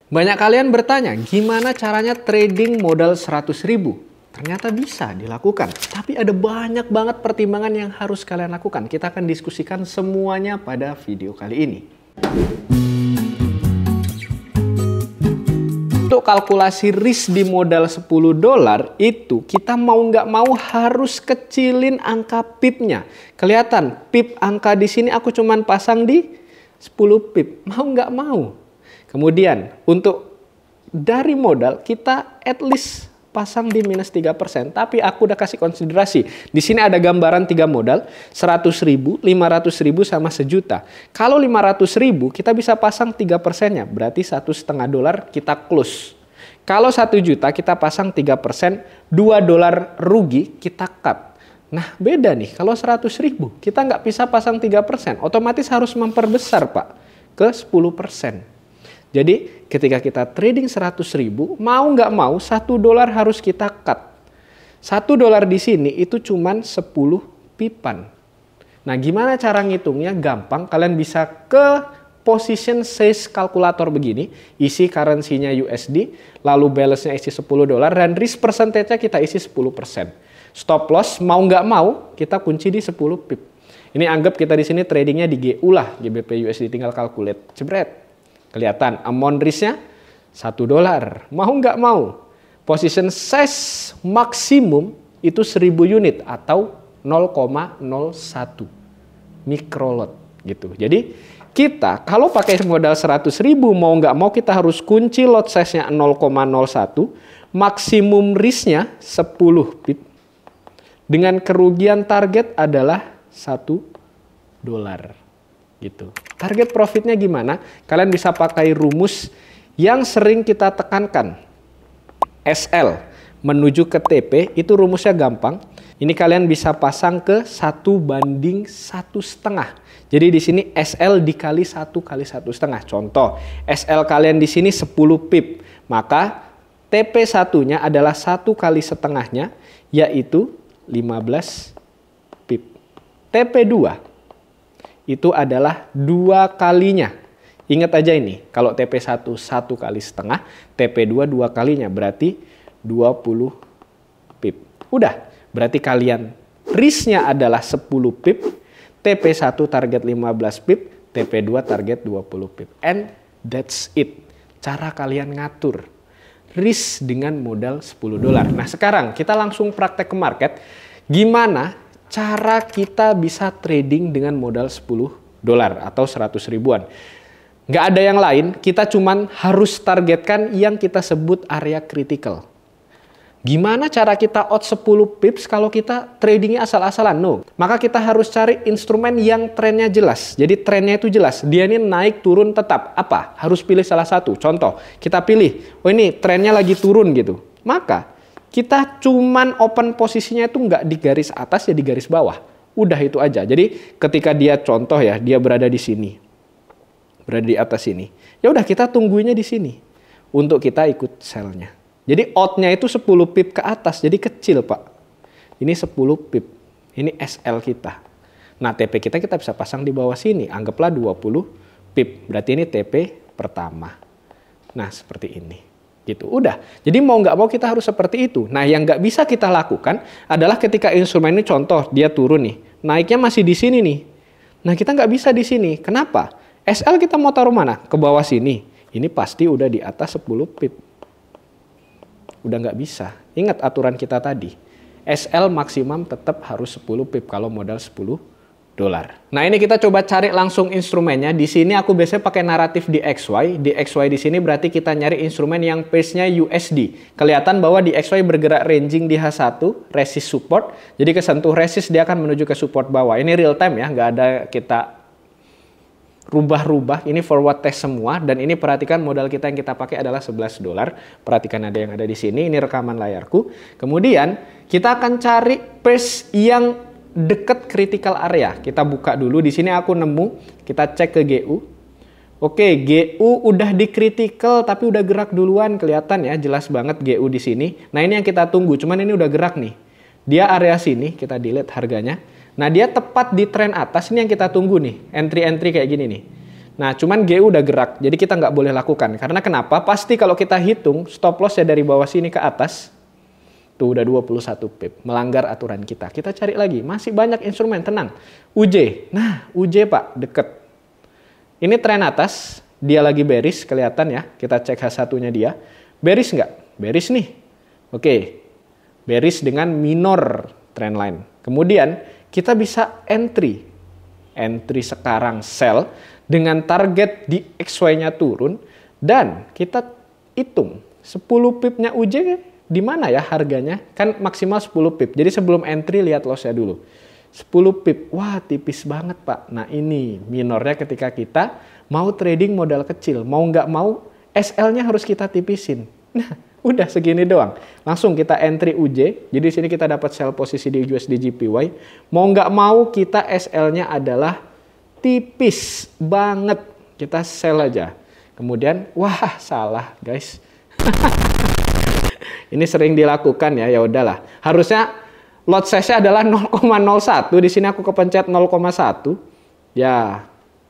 Banyak kalian bertanya, gimana caranya trading modal 100.000? Ternyata bisa dilakukan. Tapi ada banyak banget pertimbangan yang harus kalian lakukan. Kita akan diskusikan semuanya pada video kali ini. Untuk kalkulasi risk di modal $10 itu kita mau nggak mau harus kecilin angka pipnya. Kelihatan pip angka di sini aku cuman pasang di 10 pip. Mau nggak mau. Kemudian untuk dari modal kita at least pasang di minus 3%. Tapi aku udah kasih konsiderasi. Di sini ada gambaran 3 modal. 100.000, 500.000 sama sejuta. Kalau 500.000 kita bisa pasang 3%-nya. Berarti $1,5 kita close. Kalau 1 juta kita pasang 3%. $2 rugi kita cut. Nah beda nih. Kalau 100.000 kita nggak bisa pasang 3%. Otomatis harus memperbesar Pak. Ke 10%. Jadi ketika kita trading 100.000, mau nggak mau $1 harus kita cut. $1 di sini itu cuman 10 pipan. Nah gimana cara ngitungnya? Gampang, kalian bisa ke position size kalkulator begini, isi currency-nya USD, lalu balance-nya isi $10 dan risk percentage-nya kita isi 10%. Stop loss mau nggak mau kita kunci di 10 pip. Ini anggap kita di sini tradingnya di GU lah, GBP USD, tinggal calculate. Jebret. Kelihatan amount risk-nya $1. Mau nggak mau? Position size maksimum itu 1000 unit atau 0,01 microlot gitu. Jadi kita kalau pakai modal 100.000 mau nggak mau kita harus kunci lot size-nya 0,01, maksimum risk-nya 10 pip. Dengan kerugian target adalah $1. Gitu. Target profitnya gimana? Kalian bisa pakai rumus yang sering kita tekankan. SL menuju ke TP itu rumusnya gampang. Ini kalian bisa pasang ke 1/1,5. Jadi di sini SL dikali 1 kali 1,5. Contoh, SL kalian di sini 10 pip. Maka TP satunya adalah 1 kali setengahnya yaitu 15 pip. TP2 itu adalah 2 kalinya. Ingat aja ini, kalau TP1 1 kali setengah, TP2 2 kalinya, berarti 20 pip. Udah, berarti kalian risk-nya adalah 10 pip, TP1 target 15 pip, TP2 target 20 pip. And that's it. Cara kalian ngatur risk dengan modal $10. Nah sekarang kita langsung praktek ke market. Gimana cara kita bisa trading dengan modal $10 atau 100 ribuan. Nggak ada yang lain, kita cuman harus targetkan yang kita sebut area critical. Gimana cara kita out 10 pips kalau kita tradingnya asal-asalan? No. Maka kita harus cari instrumen yang trennya jelas. Jadi trennya itu jelas. Dia ini naik turun tetap. Apa? Harus pilih salah satu. Contoh, kita pilih, oh ini trennya lagi turun gitu. Maka kita cuman open posisinya itu nggak di garis atas ya di garis bawah. Udah itu aja. Jadi ketika dia contoh ya, dia berada di sini. Berada di atas sini. Ya udah kita tungguinnya di sini. Untuk kita ikut sell-nya. Jadi out-nya itu 10 pip ke atas. Jadi kecil Pak. Ini 10 pip. Ini SL kita. Nah TP kita bisa pasang di bawah sini. Anggaplah 20 pip. Berarti ini TP pertama. Nah seperti ini. Gitu, udah. Jadi mau nggak mau kita harus seperti itu. Nah, yang nggak bisa kita lakukan adalah ketika instrumen ini contoh dia turun nih, naiknya masih di sini nih. Nah, kita nggak bisa di sini. Kenapa? SL kita mau taruh mana? Ke bawah sini. Ini pasti udah di atas 10 pip. Udah nggak bisa. Ingat aturan kita tadi. SL maksimum tetap harus 10 pip kalau modal $10. Nah ini kita coba cari langsung instrumennya. Di sini aku biasanya pakai naratif di XY. Di XY di sini berarti kita nyari instrumen yang pace-nya USD. Kelihatan bahwa di XY bergerak ranging di H1, resist support. Jadi kesentuh resist dia akan menuju ke support bawah. Ini real time ya, nggak ada kita rubah-rubah. Ini forward test semua. Dan ini perhatikan modal kita yang kita pakai adalah $11. Perhatikan ada yang ada di sini. Ini rekaman layarku. Kemudian kita akan cari pace yang dekat critical area. Kita buka dulu. Di sini aku nemu. Kita cek ke GU. Oke, GU udah di critical tapi udah gerak duluan. Kelihatan ya, jelas banget GU di sini. Nah, ini yang kita tunggu. Cuman ini udah gerak nih. Dia area sini, kita delete harganya. Nah, dia tepat di tren atas. Ini yang kita tunggu nih. Entry-entry kayak gini nih. Nah, cuman GU udah gerak, jadi kita nggak boleh lakukan. Karena kenapa? Pasti kalau kita hitung stop loss ya dari bawah sini ke atas, tuh udah 21 pip, melanggar aturan kita. Kita cari lagi, masih banyak instrumen, tenang. UJ, nah UJ Pak, deket. Ini tren atas, dia lagi bearish, kelihatan ya. Kita cek H1-nya dia. Bearish nggak? Bearish nih. Oke, bearish dengan minor trendline. Kemudian kita bisa entry. Entry sekarang sell dengan target di XY-nya turun. Dan kita hitung 10 pipnya UJ di mana ya harganya? Kan maksimal 10 pip. Jadi sebelum entry lihat loss-nya dulu. 10 pip. Wah, tipis banget, Pak. Nah, ini minornya ketika kita mau trading modal kecil. Mau nggak mau, SL-nya harus kita tipisin. Nah, udah segini doang. Langsung kita entry UJ. Jadi di sini kita dapat sell posisi di USD JPY. Mau nggak mau, kita SL-nya adalah tipis banget. Kita sell aja. Kemudian, wah, salah, guys. Ini sering dilakukan ya, ya udahlah. Harusnya lot size-nya adalah 0,01. Di sini aku kepencet 0,1. Ya,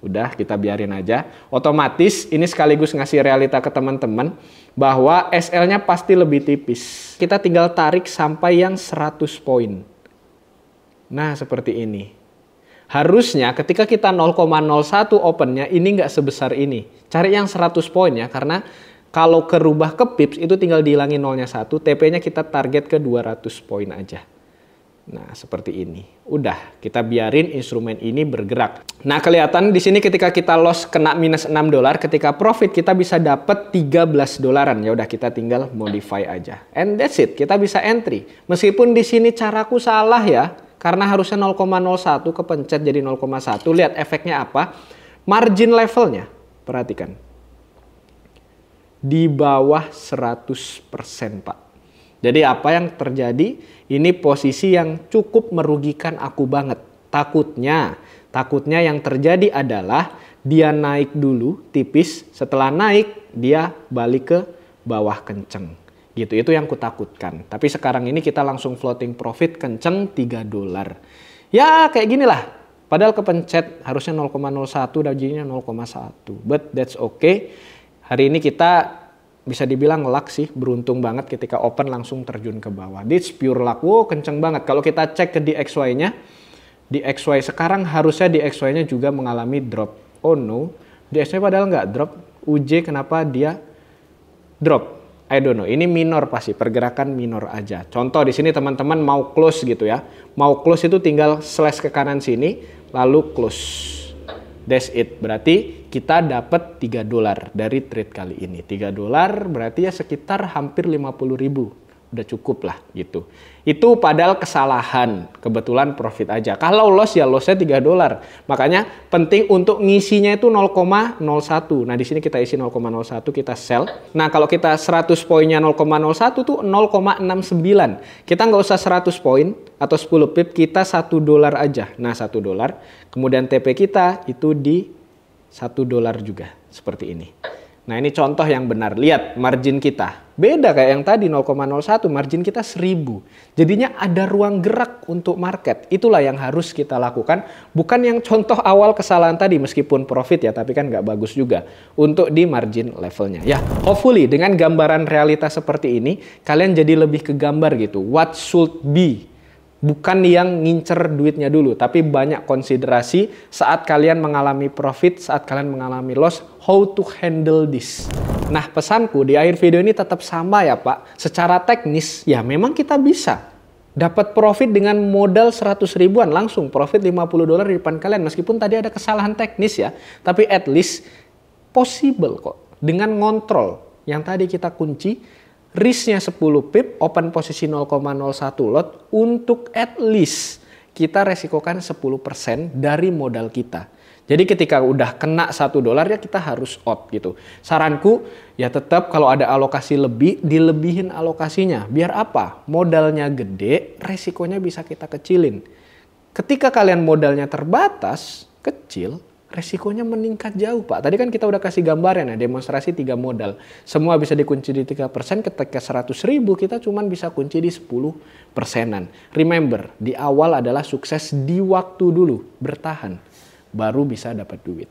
udah kita biarin aja. Otomatis ini sekaligus ngasih realita ke teman-teman bahwa SL-nya pasti lebih tipis. Kita tinggal tarik sampai yang 100 poin. Nah, seperti ini. Harusnya ketika kita 0,01 opennya ini nggak sebesar ini. Cari yang 100 poin ya, karena kalau kerubah ke pips itu tinggal dihilangin nolnya 1, TP-nya kita target ke 200 poin aja. Nah, seperti ini. Udah, kita biarin instrumen ini bergerak. Nah, kelihatan di sini ketika kita loss kena minus 6 dolar, ketika profit kita bisa dapat 13 dolaran. Ya udah, kita tinggal modify aja. And that's it, kita bisa entry. Meskipun di sini caraku salah ya, karena harusnya 0,01 kepencet jadi 0,1. Lihat efeknya apa? Margin levelnya, perhatikan. Di bawah 100%, Pak. Jadi apa yang terjadi? Ini posisi yang cukup merugikan aku banget. Takutnya yang terjadi adalah dia naik dulu tipis, setelah naik dia balik ke bawah kenceng. Gitu, itu yang kutakutkan. Tapi sekarang ini kita langsung floating profit kenceng 3 dolar. Ya kayak gini lah. Padahal kepencet harusnya 0,01 dan jadinya 0,1. But that's okay. Hari ini kita bisa dibilang luck sih, beruntung banget ketika open langsung terjun ke bawah. This pure luck, wow kenceng banget. Kalau kita cek ke DXY-nya, DXY sekarang harusnya DXY-nya juga mengalami drop. Oh no, DXY padahal nggak drop. UJ kenapa dia drop? I don't know, ini minor pasti, pergerakan minor aja. Contoh di sini teman-teman mau close gitu ya. Mau close itu tinggal slash ke kanan sini, lalu close. That's it. Berarti kita dapat 3 dolar dari trade kali ini. 3 dolar berarti ya sekitar hampir 50.000. Udah cukup lah gitu. Itu padahal kesalahan. Kebetulan profit aja. Kalau loss ya lossnya 3 dolar. Makanya penting untuk ngisinya itu 0,01. Nah di sini kita isi 0,01 kita sell. Nah kalau kita 100 poinnya 0,01 tuh 0,69. Kita nggak usah 100 poin atau 10 pip. Kita 1 dolar aja. Nah 1 dolar. Kemudian TP kita itu di 1 dolar juga. Seperti ini. Nah ini contoh yang benar. Lihat margin kita. Beda kayak yang tadi 0,01. Margin kita 1000. Jadinya ada ruang gerak untuk market. Itulah yang harus kita lakukan. Bukan yang contoh awal kesalahan tadi. Meskipun profit ya. Tapi kan nggak bagus juga. Untuk di margin levelnya. Ya hopefully dengan gambaran realitas seperti ini. Kalian jadi lebih kegambar gitu. What should be. Bukan yang ngincer duitnya dulu, tapi banyak konsiderasi saat kalian mengalami profit, saat kalian mengalami loss, how to handle this. Nah, pesanku di akhir video ini tetap sama ya Pak. Secara teknis, ya memang kita bisa dapat profit dengan modal 100 ribuan, langsung profit 50 dolar di depan kalian. Meskipun tadi ada kesalahan teknis ya, tapi at least possible kok. Dengan ngontrol yang tadi kita kunci, risknya 10 pip, open posisi 0,01 lot, untuk at least kita resikokan 10% dari modal kita. Jadi ketika udah kena 1 dolar ya kita harus out gitu. Saranku ya tetap kalau ada alokasi lebih, dilebihin alokasinya. Biar apa? Modalnya gede, resikonya bisa kita kecilin. Ketika kalian modalnya terbatas, kecil, resikonya meningkat jauh Pak. Tadi kan kita udah kasih gambaran ya, demonstrasi 3 modal. Semua bisa dikunci di 3%, ketika 100 ribu kita cuman bisa kunci di 10%-an. Remember, di awal adalah sukses di waktu dulu, bertahan. Baru bisa dapat duit.